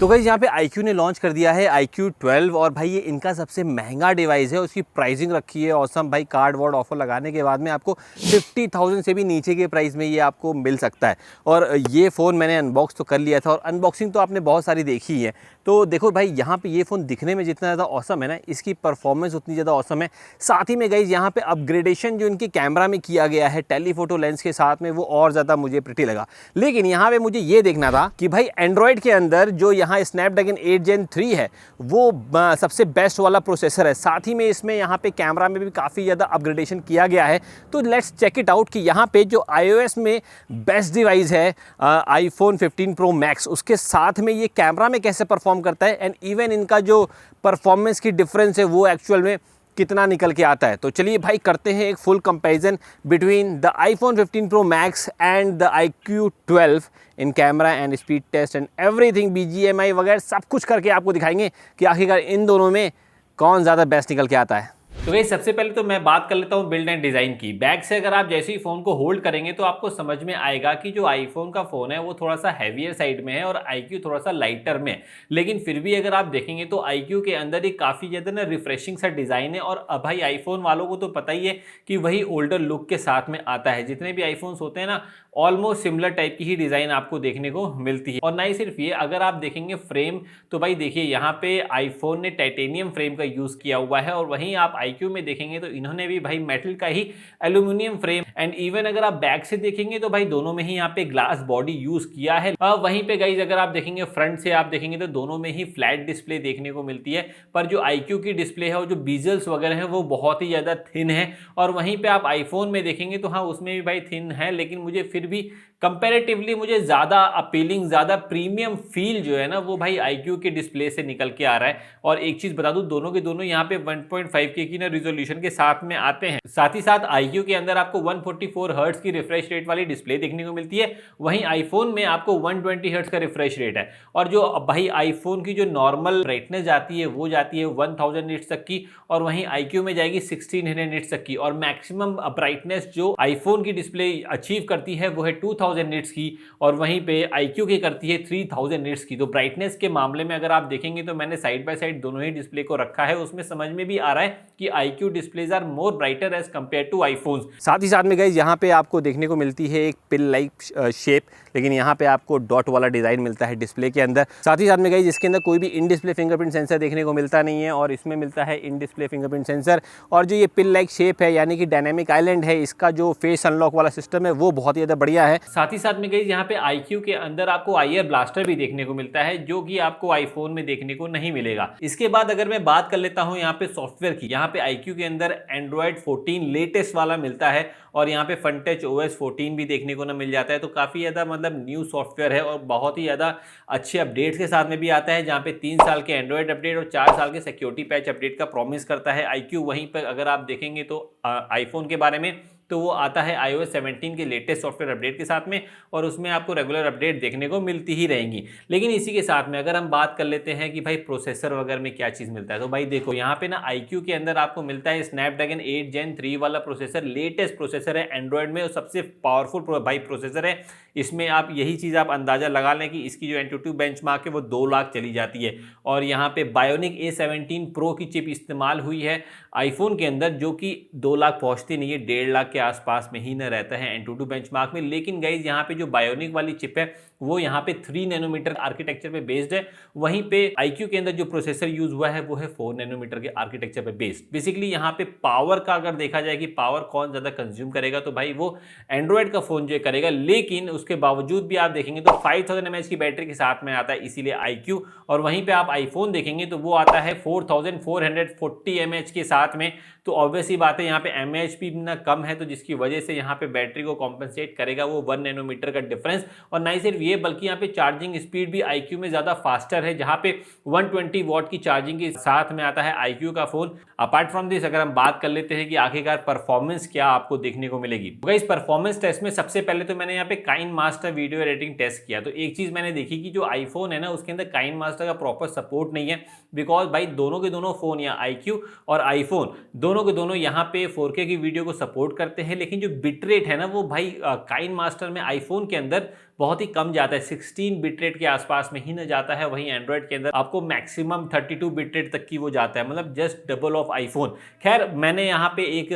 तो गाइस यहाँ पे iQOO ने लॉन्च कर दिया है iQOO 12 और भाई ये इनका सबसे महंगा डिवाइस है। उसकी प्राइसिंग रखी है ऑसम भाई, कार्ड वर्ड ऑफर लगाने के बाद में आपको 50,000 से भी नीचे के प्राइस में ये आपको मिल सकता है। और ये फ़ोन मैंने अनबॉक्स तो कर लिया था और अनबॉक्सिंग तो आपने बहुत सारी देखी ही है। तो देखो भाई यहाँ पे ये फ़ोन दिखने में जितना ज़्यादा ऑसम है ना, इसकी परफॉर्मेंस उतनी ज़्यादा ऑसम है। साथ ही में गाइस यहाँ पे अपग्रेडेशन जो इनके कैमरा में किया गया है टेलीफोटो लेंस के साथ में, वो और ज़्यादा मुझे प्रिटी लगा। लेकिन यहाँ पे मुझे ये देखना था कि भाई एंड्रॉयड के अंदर जो यहाँ स्नैपड्रैगन 8 Gen 3 है वो सबसे बेस्ट वाला प्रोसेसर है। साथ ही में इसमें यहाँ पे कैमरा में भी काफ़ी ज़्यादा अपग्रेडेशन किया गया है। तो लेट्स चेक इट आउट कि यहाँ पे जो iOS में बेस्ट डिवाइस है iPhone 15 Pro Max, उसके साथ में ये कैमरा में कैसे परफॉर्म करता है एंड इवन इनका जो परफॉर्मेंस की डिफरेंस है वो एक्चुअल में कितना निकल के आता है। तो चलिए भाई करते हैं एक full comparison between the iPhone 15 Pro Max and the iQOO 12 in camera and speed test and everything, BGMI वगैरह सब कुछ करके आपको दिखाएंगे कि आखिरकार इन दोनों में कौन ज़्यादा बेस्ट निकल के आता है। तो भाई सबसे पहले तो मैं बात कर लेता हूँ बिल्ड एंड डिज़ाइन की। बैक से अगर आप जैसे ही फ़ोन को होल्ड करेंगे तो आपको समझ में आएगा कि जो आईफोन का फ़ोन है वो थोड़ा सा हैवियर साइड में है और iQOO थोड़ा सा लाइटर में है। लेकिन फिर भी अगर आप देखेंगे तो iQOO के अंदर एक काफ़ी ज़्यादा ना रिफ्रेशिंग सा डिज़ाइन है। और अब भाई आईफोन वालों को तो पता ही है कि वही ओल्डर लुक के साथ में आता है। जितने भी आईफोन्स होते हैं ना, ऑलमोस्ट सिमिलर टाइप की ही डिज़ाइन आपको देखने को मिलती है। और ना ही सिर्फ ये, अगर आप देखेंगे फ्रेम तो भाई देखिए यहाँ पे आईफोन ने टाइटेनियम फ्रेम का यूज़ किया हुआ है और वहीं आप iQOO में देखेंगे तो इन्होंने भी भाई मेटल का ही एल्यूमिनियम फ्रेम। एंड इवन अगर आप बैक से देखेंगे तो भाई दोनों में ही यहाँ पे ग्लास बॉडी यूज किया है। वहीं पे गाइज अगर आप देखेंगे फ्रंट से आप देखेंगे तो दोनों में ही फ्लैट डिस्प्ले देखने को मिलती है। पर जो iQOO की डिस्प्ले है और जो बीजल्स वगैरह है वो बहुत ही ज्यादा थिन है। और वहीं पे आप आईफोन में देखेंगे तो हाँ उसमें भी भाई थिन है, लेकिन मुझे फिर भी कंपैरेटिवली मुझे ज़्यादा अपीलिंग, ज़्यादा प्रीमियम फील जो है ना वो भाई iQOO के डिस्प्ले से निकल के आ रहा है। और एक चीज़ बता दूं, दोनों के दोनों यहाँ पे 1.5K की ना रिजोल्यूशन के साथ में आते हैं। साथ ही साथ iQOO के अंदर आपको 144 हर्ट्ज की रिफ्रेश रेट वाली डिस्प्ले देखने को मिलती है, वहीं आईफोन में आपको 120 हर्ट्ज का रिफ्रेश रेट है। और जो भाई आईफोन की जो नॉर्मल ब्राइटनेस जाती है वो जाती है 1000 निट्स तक की, और वहीं iQOO में जाएगी 1600 निट्स तक की। और मैक्सिमम ब्राइटनेस जो आईफोन की डिस्प्ले अचीव करती है वो है 2000 निट्स की, और वहीं पे iQOO की करती है 3000 निट्स की। तो ब्राइटनेस के मामले में अगर आप देखेंगे तो मैंने साइड बाय साइड दोनों ही डिस्प्ले को रखा है, उसमें समझ में भी आ रहा है कि iQOO displays are more brighter as compare to iPhones. साथ ही साथ में गाइस यहाँ पे आपको देखने को मिलती है एक पिल लाइक शेप, लेकिन यहाँ पे आपको डॉट वाला डिज़ाइन मिलता है डिस्प्ले के अंदर। साथ ही साथ में गाइस इसके अंदर कोई भी इन डिस्प्ले फिंगरप्रिंट सेंसर देखने को मिलता नहीं है और इसमें मिलता है इन डिस्प्ले फिंगरप्रिंट सेंसर। और जो ये पिल लाइक शेप है यानी कि डायनेमिक आइलैंड है, इसका जो फेस अनलॉक वाला सिस्टम है वो बहुत ही ज़्यादा बढ़िया है। साथ ही साथ में गाइस यहाँ पे iQOO के अंदर आपको IR ब्लास्टर भी देखने को मिलता है, जो कि आपको आईफोन में देखने को नहीं मिलेगा। इसके बाद अगर मैं बात कर लेता हूँ यहाँ पे सॉफ्टवेयर की, यहाँ पे iQOO के अंदर Android 14 लेटेस्ट वाला मिलता है और यहाँ पे FunTouch OS 14 भी देखने को ना मिल जाता है। तो काफ़ी ज़्यादा मतलब न्यू सॉफ्टवेयर है और बहुत ही ज़्यादा अच्छे अपडेट्स के साथ में भी आता है, जहाँ पे 3 साल के एंड्रॉयड अपडेट और 4 साल के सिक्योरिटी पैच अपडेट का प्रॉमिस करता है iQOO। वहीं पर अगर आप देखेंगे तो आईफोन के बारे में तो वो आता है iOS 17 के लेटेस्ट सॉफ्टवेयर अपडेट के साथ में, और उसमें आपको रेगुलर अपडेट देखने को मिलती ही रहेंगी। लेकिन इसी के साथ में अगर हम बात कर लेते हैं कि भाई प्रोसेसर वगैरह में क्या चीज़ मिलता है, तो भाई देखो यहाँ पे ना iQOO के अंदर आपको मिलता है स्नैपड्रैगन 8 Gen 3 वाला प्रोसेसर। लेटेस्ट प्रोसेसर है एंड्रॉयड में और सबसे पावरफुल भाई प्रोसेसर है। इसमें आप यही चीज़ आप अंदाज़ा लगा लें कि इसकी जो एंटूटिव बेंचमार्क है वो 2 लाख चली जाती है। और यहाँ पे बायोनिक A17 प्रो की चिप इस्तेमाल हुई है आईफोन के अंदर, जो कि 2 लाख पहुँचती नहीं है, 1.5 लाख के आसपास में ही न रहता है एंटूटिव बेंचमार्क में। लेकिन गाइज यहाँ पे जो बायोनिक वाली चिप है वो यहाँ पे 3 नैनोमीटर आर्किटेक्चर पे बेस्ड है। वहीं पे iQOO के अंदर जो प्रोसेसर यूज हुआ है वो है 4 नैनोमीटर के आर्किटेक्चर पे बेस्ड। बेसिकली यहाँ पे पावर का अगर देखा जाए कि पावर कौन ज़्यादा कंज्यूम करेगा, तो भाई वो एंड्रॉयड का फोन जो करेगा। लेकिन उसके बावजूद भी आप देखेंगे तो 5000 mAh की बैटरी के साथ में आता है, इसीलिए iQOO। और वहीं पे आप आईफोन देखेंगे तो वो आता है 4440 mAh के साथ में। तो ऑब्वियस ही बात है यहाँ पे mAh भी ना कम है, तो जिसकी वजह से यहाँ पे बैटरी को कॉम्पनसेट करेगा वो 1 नैनोमीटर का डिफरेंस। और ना ही सिर्फ ये, बल्कि यहाँ पे चार्जिंग स्पीड भी iQOO में ज़्यादा फास्टर है, जहाँ पे 120 वॉट की चार्जिंग के साथ में आता है iQOO का फ़ोन। अपार्ट फ्रॉम दिस अगर हम बात कर लेते हैं कि आखिरकार परफॉर्मेंस क्या आपको देखने को मिलेगी, तो इस परफॉर्मेंस टेस्ट में सबसे पहले तो मैंने यहाँ पे काइनमास्टर वीडियो एडिटिंग टेस्ट किया। तो एक चीज़ मैंने देखी कि जो आईफोन है ना उसके अंदर काइनमास्टर का प्रॉपर सपोर्ट नहीं है, बिकॉज भाई दोनों के दोनों फ़ोन या iQOO और आईफोन दोनों के दोनों यहाँ पे 4K की वीडियो को सपोर्ट करते हैं, लेकिन जो बिट रेट है ना वो भाई काइनमास्टर में आईफोन के अंदर बहुत ही कम जाता है, 16 बिट रेट के आसपास में ही न जाता है। वहीं एंड्रॉयड के अंदर आपको मैक्सिमम 32 बिट रेट तक की वो जाता है, मतलब जस्ट डबल ऑफ आईफोन। खैर मैंने यहाँ पे एक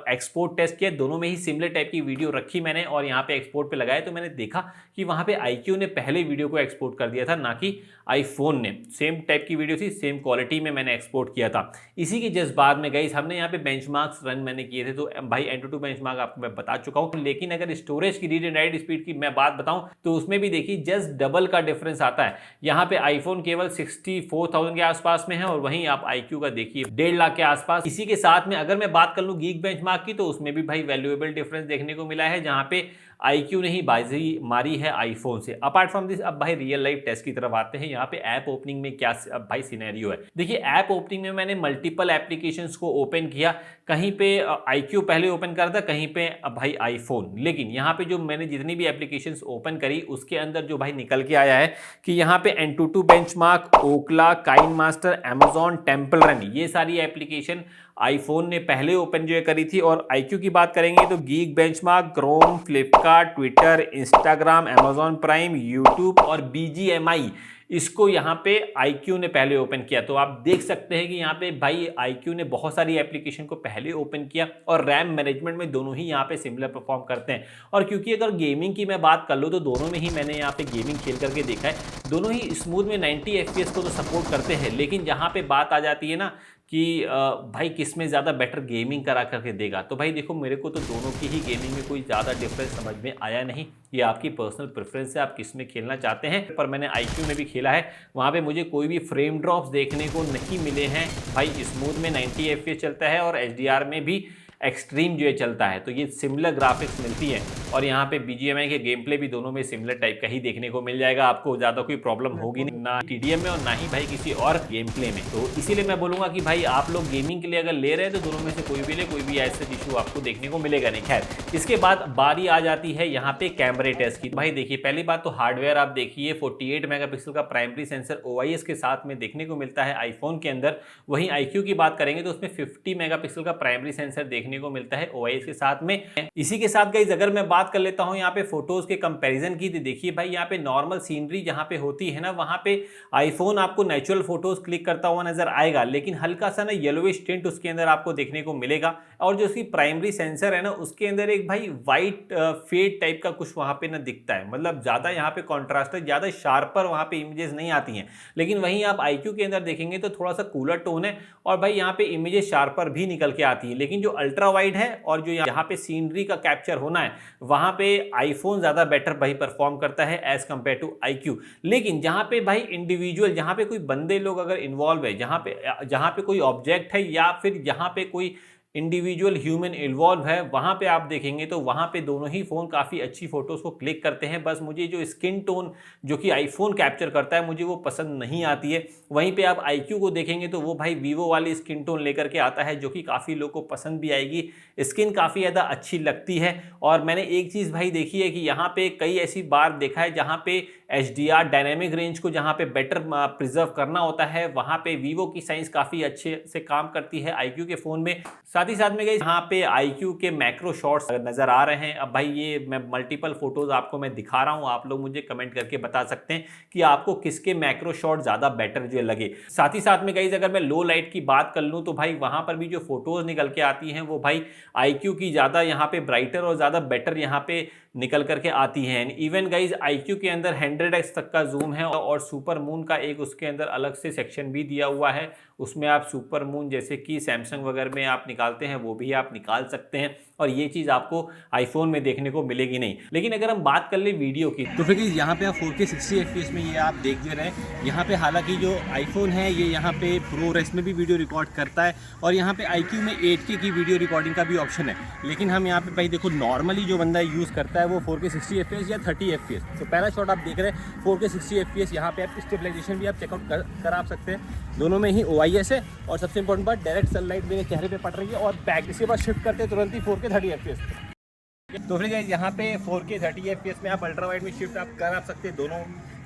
एक्सपोर्ट टेस्ट किया, दोनों में ही सिमिलर टाइप की वीडियो रखी मैंने और यहाँ पे एक्सपोर्ट पे लगाया, तो मैंने देखा कि वहाँ पे iQOO ने पहले वीडियो को एक्सपोर्ट कर दिया था, ना कि आईफोन ने। सेम टाइप की वीडियो थी, सेम क्वालिटी में मैंने एक्सपोर्ट किया था। इसी के जस्ट बाद में गाइस हमने यहाँ पे बेंचमार्क्स रन मैंने किए थे, तो भाई एंटूटू बेंचमार्क आपको मैं बता चुका हूँ। लेकिन अगर स्टोरेज की रीड एंड राइट स्पीड की मैं बात बताऊं तो उसमें भी देखिए जस्ट डबल का डिफरेंस आता है। यहाँ पे आईफोन केवल 64,000 के आसपास में है और वहीं आप iQOO का देखिए 1.5 लाख के आसपास। इसी के साथ में अगर मैं बात कर लूँ गीक बेंचमार्क की, तो उसमें भी भाई वैल्यूएबल डिफरेंस देखने को मिला है, जहाँ पे iQOO ने ही बाजी मारी है आईफोन से। अपार्ट फ्रॉम दिस अब भाई रियल लाइफ टेस्ट की तरफ आते हैं। यहाँ पे ऐप ओपनिंग में क्या अब भाई सिनेरियो है, देखिए ऐप ओपनिंग में मैंने मल्टीपल एप्लीकेशंस को ओपन किया, कहीं पे iQOO पहले ओपन कर था, कहीं पे भाई आईफोन। लेकिन यहाँ पे जो मैंने जितनी भी एप्लीकेशंस ओपन करी उसके अंदर जो भाई निकल के आया है कि यहाँ पे AnTuTu benchmark, ओकला, KineMaster, Amazon, temple run, ये सारी एप्लीकेशन आईफोन ने पहले ओपन जो है करी थी। और iQOO की बात करेंगे तो geek benchmark, Chrome, Flipkart, Twitter, Instagram, Amazon prime, YouTube और BGMI, इसको यहाँ पे iQOO ने पहले ओपन किया। तो आप देख सकते हैं कि यहाँ पे भाई iQOO ने बहुत सारी एप्लीकेशन को पहले ओपन किया और रैम मैनेजमेंट में दोनों ही यहाँ पे सिमिलर परफॉर्म करते हैं। और क्योंकि अगर गेमिंग की मैं बात कर लूँ तो दोनों में ही मैंने यहाँ पे गेमिंग खेल करके देखा है, दोनों ही स्मूथ में 90 FPS को तो सपोर्ट करते हैं। लेकिन जहाँ पे बात आ जाती है ना कि भाई किस में ज़्यादा बेटर गेमिंग करा करके देगा, तो भाई देखो मेरे को तो दोनों की ही गेमिंग में कोई ज़्यादा डिफरेंस समझ में आया नहीं। ये आपकी पर्सनल प्रेफरेंस है, आप किस में खेलना चाहते हैं। पर मैंने iQOO में भी खेला है, वहाँ पे मुझे कोई भी फ्रेम ड्रॉप्स देखने को नहीं मिले हैं। भाई स्मूथ में 90 FPS चलता है और HDR में भी एक्सट्रीम जो है चलता है, तो ये सिमिलर ग्राफिक्स मिलती है। और यहाँ पे BGMI के गेम प्ले भी दोनों में सिमिलर टाइप का ही देखने को मिल जाएगा, आपको ज़्यादा कोई प्रॉब्लम होगी नहीं, ना TDM में और ना ही भाई किसी और गेम प्ले में। तो इसीलिए मैं बोलूँगा कि भाई आप लोग गेमिंग के लिए अगर ले रहे हैं तो दोनों में से कोई भी ले, कोई भी ऐसा इशू आपको देखने को मिलेगा नहीं। खैर इसके बाद बारी आ जाती है यहाँ पे कैमरे टेस्ट की। भाई देखिए पहली बात तो हार्डवेयर आप देखिए 48 मेगापिक्सल का प्राइमरी सेंसर OIS के साथ में देखने को मिलता है आईफोन के अंदर। वहीं iQOO की बात करेंगे तो उसमें 50 मेगापिक्सल का प्राइमरी सेंसर देखने को मिलता है OIS के साथ में। इसी के साथ गाइस अगर मैं बात कर लेता हूं यहाँ पे फोटोज के कंपैरिजन की, तो देखिए भाई यहाँ पे नॉर्मल सीनरी जहाँ पे होती है ना, वहाँ पे आईफोन आपको नेचुरल फोटोज क्लिक करता हुआ नजर आएगा, लेकिन हल्का सा ना येलोविश टिंट उसके अंदर आपको देखने को मिलेगा। और जो उसकी प्राइमरी सेंसर है ना उसके अंदर एक भाई वाइट फेड टाइप का कुछ वहाँ पे ना दिखता है, मतलब ज़्यादा यहाँ पे कॉन्ट्रास्ट है, ज़्यादा शार्पर वहाँ पे इमेजेस नहीं आती हैं। लेकिन वहीं आप iQOO के अंदर देखेंगे तो थोड़ा सा कूलर टोन है और भाई यहाँ पे इमेजेस शार्पर भी निकल के आती है। लेकिन जो अल्ट्रा वाइड है और जो यहाँ पे सीनरी का कैप्चर होना है वहाँ पे आईफोन ज़्यादा बेटर भाई परफॉर्म करता है एज कम्पेयर टू iQOO। लेकिन जहाँ पे भाई इंडिविजुअल, जहाँ पे कोई बंदे लोग अगर इन्वॉल्व है, जहाँ पे कोई ऑब्जेक्ट है या फिर जहाँ पे कोई इंडिविजुअल ह्यूमन इन्वॉल्व है, वहाँ पे आप देखेंगे तो वहाँ पे दोनों ही फ़ोन काफ़ी अच्छी फ़ोटोज़ को क्लिक करते हैं। बस मुझे जो स्किन टोन जो कि आईफोन कैप्चर करता है मुझे वो पसंद नहीं आती है। वहीं पे आप iQOO को देखेंगे तो वो भाई वीवो वाली स्किन टोन लेकर के आता है, जो कि काफ़ी लोग को पसंद भी आएगी, स्किन काफ़ी ज़्यादा अच्छी लगती है। और मैंने एक चीज़ भाई देखी है कि यहाँ पे कई ऐसी बार देखा है जहाँ पे HDR डायनेमिक रेंज को जहाँ पे बेटर प्रिजर्व करना होता है, वहाँ पे वीवो की साइंस काफ़ी अच्छे से काम करती है iQOO के फ़ोन में। साथ ही साथ में गई यहाँ पे iQOO के मैक्रो शॉट्स नज़र आ रहे हैं। अब भाई ये मैं मल्टीपल फोटोज़ आपको मैं दिखा रहा हूँ, आप लोग मुझे कमेंट करके बता सकते हैं कि आपको किसके मैक्रो शॉट ज़्यादा बेटर जो लगे। साथ ही साथ में गाइस अगर मैं लो लाइट की बात कर लूँ तो भाई वहाँ पर भी जो फोटोज़ निकल के आती हैं वो भाई iQOO की ज़्यादा यहाँ पे ब्राइटर और ज़्यादा बेटर यहाँ पे निकल करके आती हैं। इवन गाइज iQOO के अंदर 100x तक का जूम है और सुपर मून का एक उसके अंदर अलग से सेक्शन भी दिया हुआ है, उसमें आप सुपर मून जैसे कि सैमसंग वगैरह में आप निकालते हैं वो भी आप निकाल सकते हैं, और ये चीज़ आपको आईफोन में देखने को मिलेगी नहीं। लेकिन अगर हम बात कर ले वीडियो की तो फिर यहाँ पे आप 4K 60 FPS में ये आप देख ले रहे हैं। यहाँ पे हालांकि जो आईफोन है ये यहाँ पे ProRes में भी वीडियो रिकॉर्ड करता है और यहाँ पे iQOO में 8K की वीडियो रिकॉर्डिंग का भी ऑप्शन है। लेकिन हम यहाँ पे भाई देखो नॉर्मली जो बंदा यूज़ करता है वो 4K 60 FPS या 30 FPS। तो पहला शॉट आप देख रहे हैं 4K 60 FPS। यहाँ पे आप स्टेबलाइजेशन भी आप चेकआउट करा सकते हैं, दोनों में ही OIS है। और सबसे इंपॉर्टेंट बात, डायरेक्ट सनलाइट मेरे चेहरे पे पड़ रही है और बैक, इसके बाद शिफ्ट करते तुरंत ही 4K 30 FPS। तो फिर यहाँ पे 4K 30 FPS में आप अल्ट्रा वाइड में शिफ्ट आप करा सकते हैं दोनों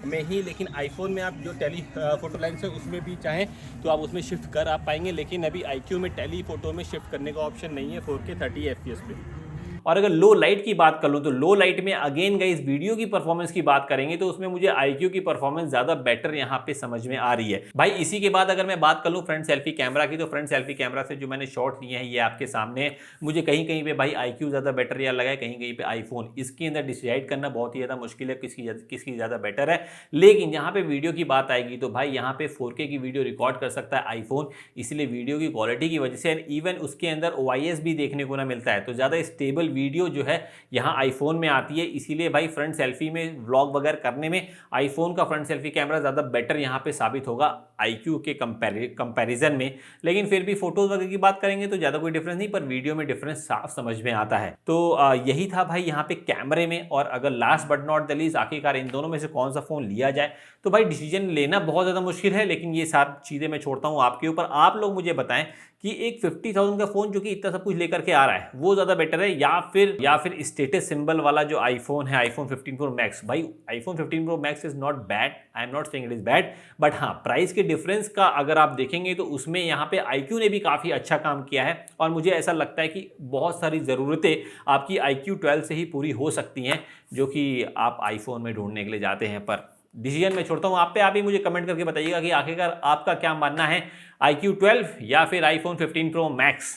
में ही। लेकिन आईफोन में आप जो टेली फोटो लेंस है उसमें भी चाहें तो आप उसमें शिफ्ट कर आप पाएंगे, लेकिन अभी iQOO में टेली फोटो में शिफ्ट करने का ऑप्शन नहीं है 4K 30 FPS पे। और अगर लो लाइट की बात कर लूँ तो लो लाइट में अगेन गाइस वीडियो की परफॉर्मेंस की बात करेंगे तो उसमें मुझे iQOO की परफॉर्मेंस ज्यादा बेटर यहाँ पे समझ में आ रही है भाई। इसी के बाद अगर मैं बात कर लूँ फ्रंट सेल्फी कैमरा की, तो फ्रंट सेल्फी कैमरा से जो मैंने शॉट लिए हैं ये आपके सामने, मुझे कहीं कहीं पे भाई iQOO ज्यादा बेटर या लगा है, कहीं कहीं पे आईफोन। इसके अंदर डिसाइड करना बहुत ही ज्यादा मुश्किल है किसकी ज्यादा बेटर है। लेकिन यहाँ पे वीडियो की बात आएगी तो भाई यहाँ पे 4K की वीडियो रिकॉर्ड कर सकता है आईफोन, इसलिए वीडियो की क्वालिटी की वजह से इवन उसके अंदर OIS भी देखने को ना मिलता है, तो ज़्यादा स्टेबल वीडियो जो है यहाँ आईफोन में आती है। इसीलिए भाई फ्रंट सेल्फी में व्लॉग वगैरह करने में आईफोन का फ्रंट सेल्फी कैमरा ज़्यादा बेटर यहाँ पे साबित होगा iQOO के कंपैरिजन में। लेकिन फिर भी फोटोज वगैरह की बात करेंगे तो ज़्यादा कोई डिफरेंस नहीं, पर वीडियो में डिफरेंस साफ समझ में आता है। तो यही था भाई यहाँ पे कैमरे में। और अगर last but not the least आखिरकार इन दोनों में से कौन सा फ़ोन लिया जाए, तो भाई डिसीजन लेना बहुत ज़्यादा मुश्किल है, लेकिन ये सब चीज़ें मैं छोड़ता हूँ आपके ऊपर। आप लोग मुझे बताएं कि एक 50,000 का फोन जो कि इतना सब कुछ लेकर के आ रहा है वो ज्यादा बेटर है या फिर स्टेटस सिंबल वाला जो आईफोन है, आईफोन 15 प्रो मैक्स। भाई iPhone 15 pro max is not bad, I am not saying it is bad, but हाँ प्राइस के डिफरेंस का अगर आप देखेंगे तो उसमें यहाँ पे iQOO ने भी काफी अच्छा काम किया है। और मुझे ऐसा लगता है कि बहुत सारी जरूरतें आपकी iQOO 12 से ही पूरी हो सकती हैं जो कि आप आईफोन में ढूंढने के लिए जाते हैं। पर डिसीजन मैं छोड़ता हूं आप पे, आप ही मुझे कमेंट करके बताइएगा कि आखिरकार आपका क्या मानना है, iQOO 12 या फिर आईफोन 15 प्रो मैक्स।